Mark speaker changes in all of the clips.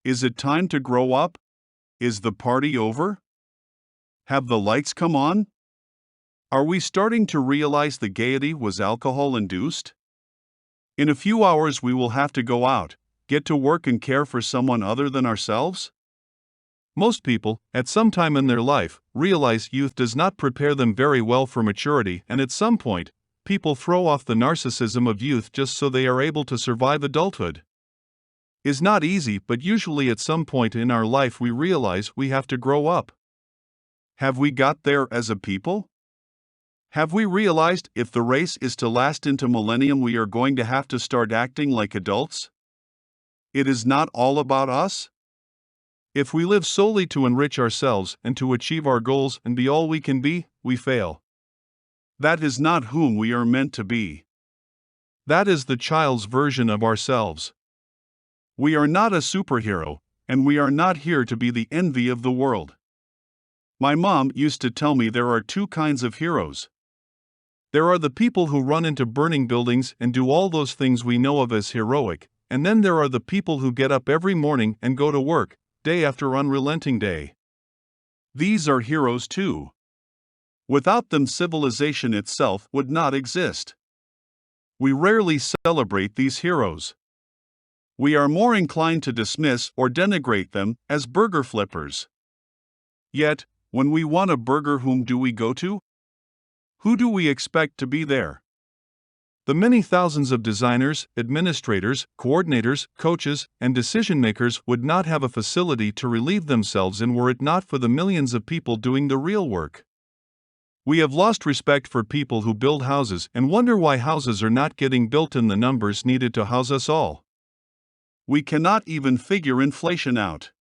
Speaker 1: Is it time to grow up? Is the party over? Have the lights come on? Are we starting to realize the gaiety was alcohol-induced? In a few hours we will have to go out, get to work and care for someone other than ourselves? Most people, at some time in their life, realize youth does not prepare them very well for maturity, and at some point, people throw off the narcissism of youth just so they are able to survive adulthood. It's not easy, but usually at some point in our life we realize we have to grow up. Have we got there as a people? Have we realized if the race is to last into millennium we are going to have to start acting like adults? It is not all about us. If we live solely to enrich ourselves and to achieve our goals and be all we can be, we fail. That is not whom we are meant to be. That is the child's version of ourselves. We are not a superhero, and we are not here to be the envy of the world. My mom used to tell me there are two kinds of heroes. There are the people who run into burning buildings and do all those things we know of as heroic, and then there are the people who get up every morning and go to work, day after unrelenting day. These are heroes too. Without them, civilization itself would not exist. We rarely celebrate these heroes. We are more inclined to dismiss or denigrate them as burger flippers. Yet, when we want a burger, whom do we go to? Who do we expect to be there? The many thousands of designers, administrators, coordinators, coaches, and decision-makers would not have a facility to relieve themselves in were it not for the millions of people doing the real work. We have lost respect for people who build houses and wonder why houses are not getting built in the numbers needed to house us all. We cannot even figure inflation out.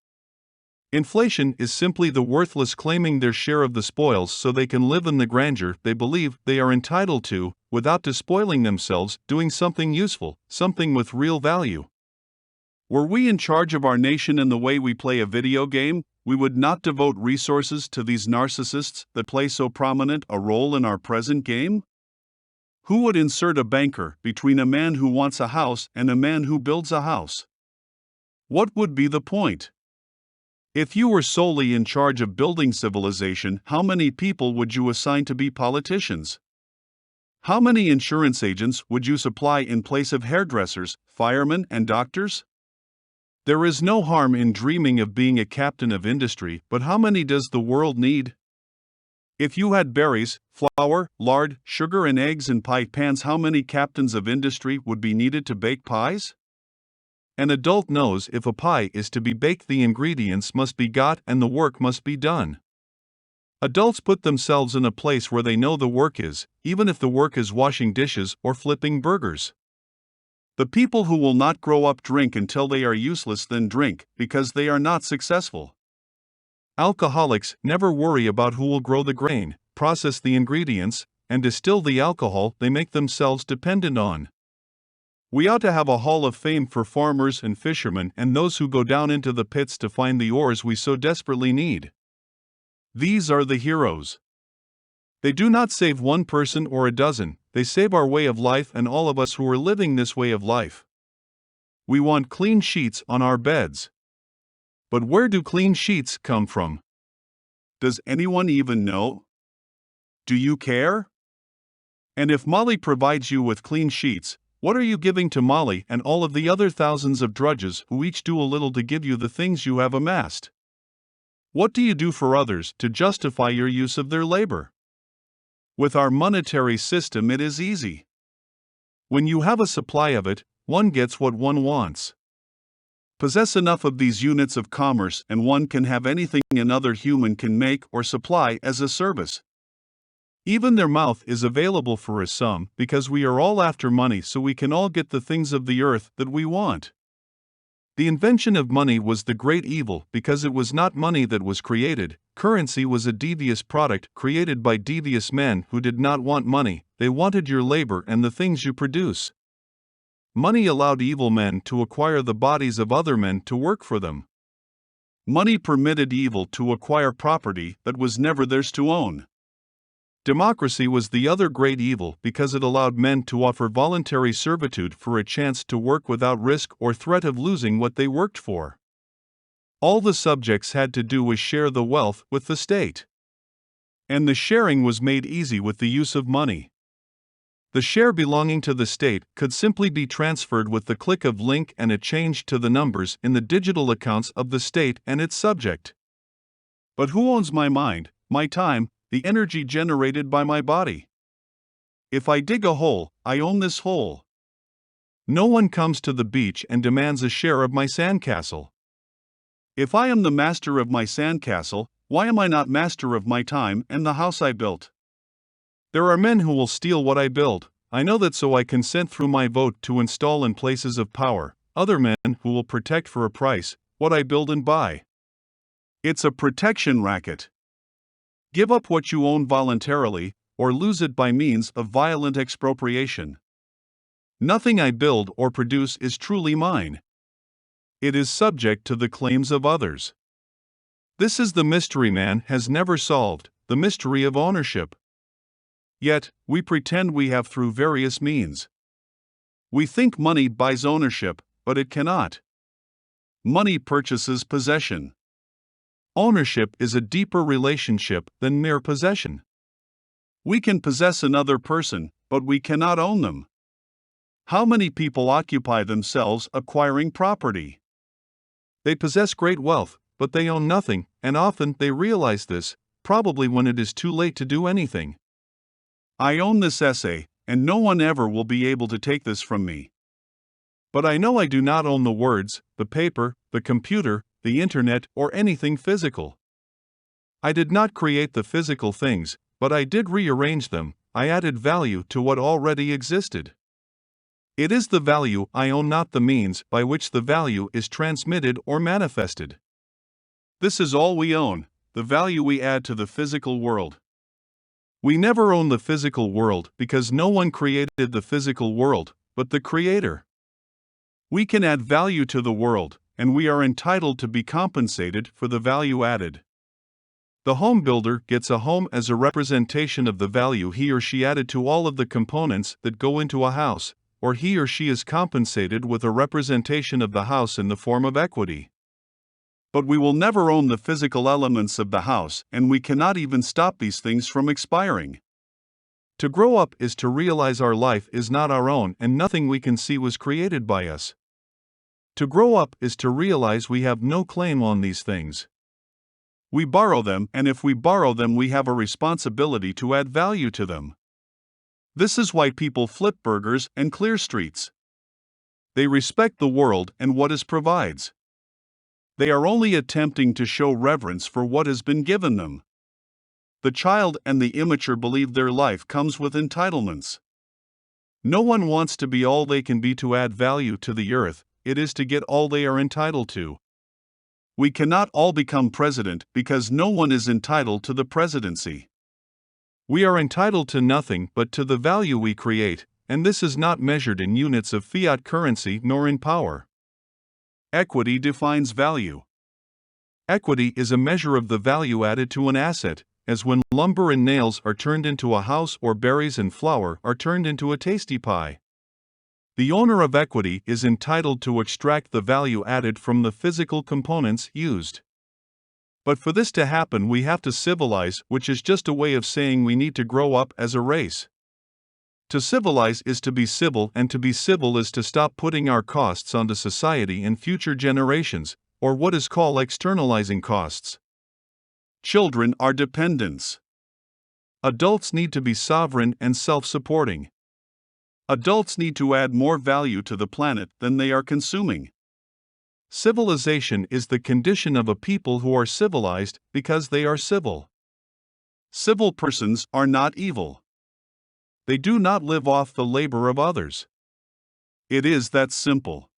Speaker 1: Inflation is simply the worthless claiming their share of the spoils so they can live in the grandeur they believe they are entitled to, without despoiling themselves, doing something useful, something with real value. Were we in charge of our nation in the way we play a video game, we would not devote resources to these narcissists that play so prominent a role in our present game? Who would insert a banker between a man who wants a house and a man who builds a house? What would be the point? If you were solely in charge of building civilization, how many people would you assign to be politicians? How many insurance agents would you supply in place of hairdressers, firemen, and doctors? There is no harm in dreaming of being a captain of industry, but how many does the world need? If you had berries, flour, lard, sugar, and eggs in pie pans, how many captains of industry would be needed to bake pies? An adult knows if a pie is to be baked, the ingredients must be got and the work must be done. Adults put themselves in a place where they know the work is, even if the work is washing dishes or flipping burgers. The people who will not grow up drink until they are useless, then drink, because they are not successful. Alcoholics never worry about who will grow the grain, process the ingredients, and distill the alcohol they make themselves dependent on. We ought to have a hall of fame for farmers and fishermen and those who go down into the pits to find the ores we so desperately need. These are the heroes. They do not save one person or a dozen, they save our way of life and all of us who are living this way of life. We want clean sheets on our beds. But where do clean sheets come from? Does anyone even know? Do you care? And if Molly provides you with clean sheets, what are you giving to Molly and all of the other thousands of drudges who each do a little to give you the things you have amassed? What do you do for others to justify your use of their labor? With our monetary system it is easy. When you have a supply of it, one gets what one wants. Possess enough of these units of commerce and one can have anything another human can make or supply as a service. Even their mouth is available for a sum because we are all after money, so we can all get the things of the earth that we want. The invention of money was the great evil because it was not money that was created. Currency was a devious product created by devious men who did not want money, they wanted your labor and the things you produce. Money allowed evil men to acquire the bodies of other men to work for them. Money permitted evil to acquire property that was never theirs to own. Democracy was the other great evil because it allowed men to offer voluntary servitude for a chance to work without risk or threat of losing what they worked for. All the subjects had to do was share the wealth with the state. And the sharing was made easy with the use of money. The share belonging to the state could simply be transferred with the click of link and it changed to the numbers in the digital accounts of the state and its subject. But who owns my mind, my time, the energy generated by my body? If I dig a hole, I own this hole. No one comes to the beach and demands a share of my sandcastle. If I am the master of my sandcastle, why am I not master of my time and the house I built? There are men who will steal what I build. I know that, so I consent through my vote to install in places of power other men who will protect for a price what I build and buy. It's a protection racket. Give up what you own voluntarily, or lose it by means of violent expropriation. Nothing I build or produce is truly mine. It is subject to the claims of others. This is the mystery man has never solved, the mystery of ownership. Yet, we pretend we have through various means. We think money buys ownership, but it cannot. Money purchases possession. Ownership is a deeper relationship than mere possession. We can possess another person, but we cannot own them. How many people occupy themselves acquiring property? They possess great wealth, but they own nothing, and often they realize this, probably when it is too late to do anything. I own this essay, and no one ever will be able to take this from me. But I know I do not own the words, the paper, the computer, the internet, or anything physical. I did not create the physical things, but I did rearrange them. I added value to what already existed. It is the value I own, not the means by which the value is transmitted or manifested. This is all we own, the value we add to the physical world. We never own the physical world because no one created the physical world, but the Creator. We can add value to the world, and we are entitled to be compensated for the value added. The home builder gets a home as a representation of the value he or she added to all of the components that go into a house, or he or she is compensated with a representation of the house in the form of equity. But we will never own the physical elements of the house, and we cannot even stop these things from expiring. To grow up is to realize our life is not our own and nothing we can see was created by us. To grow up is to realize we have no claim on these things. We borrow them, and if we borrow them, we have a responsibility to add value to them. This is why people flip burgers and clear streets. They respect the world and what it provides. They are only attempting to show reverence for what has been given them. The child and the immature believe their life comes with entitlements. No one wants to be all they can be to add value to the earth, it is to get all they are entitled to. We cannot all become president because no one is entitled to the presidency. We are entitled to nothing but to the value we create, and this is not measured in units of fiat currency nor in power. Equity defines value. Equity is a measure of the value added to an asset, as when lumber and nails are turned into a house or berries and flour are turned into a tasty pie. The owner of equity is entitled to extract the value added from the physical components used. But for this to happen, we have to civilize, which is just a way of saying we need to grow up as a race. To civilize is to be civil, and to be civil is to stop putting our costs onto society and future generations, or what is called externalizing costs. Children are dependents. Adults need to be sovereign and self-supporting. Adults need to add more value to the planet than they are consuming. Civilization is the condition of a people who are civilized because they are civil. Civil persons are not evil. They do not live off the labor of others. It is that simple.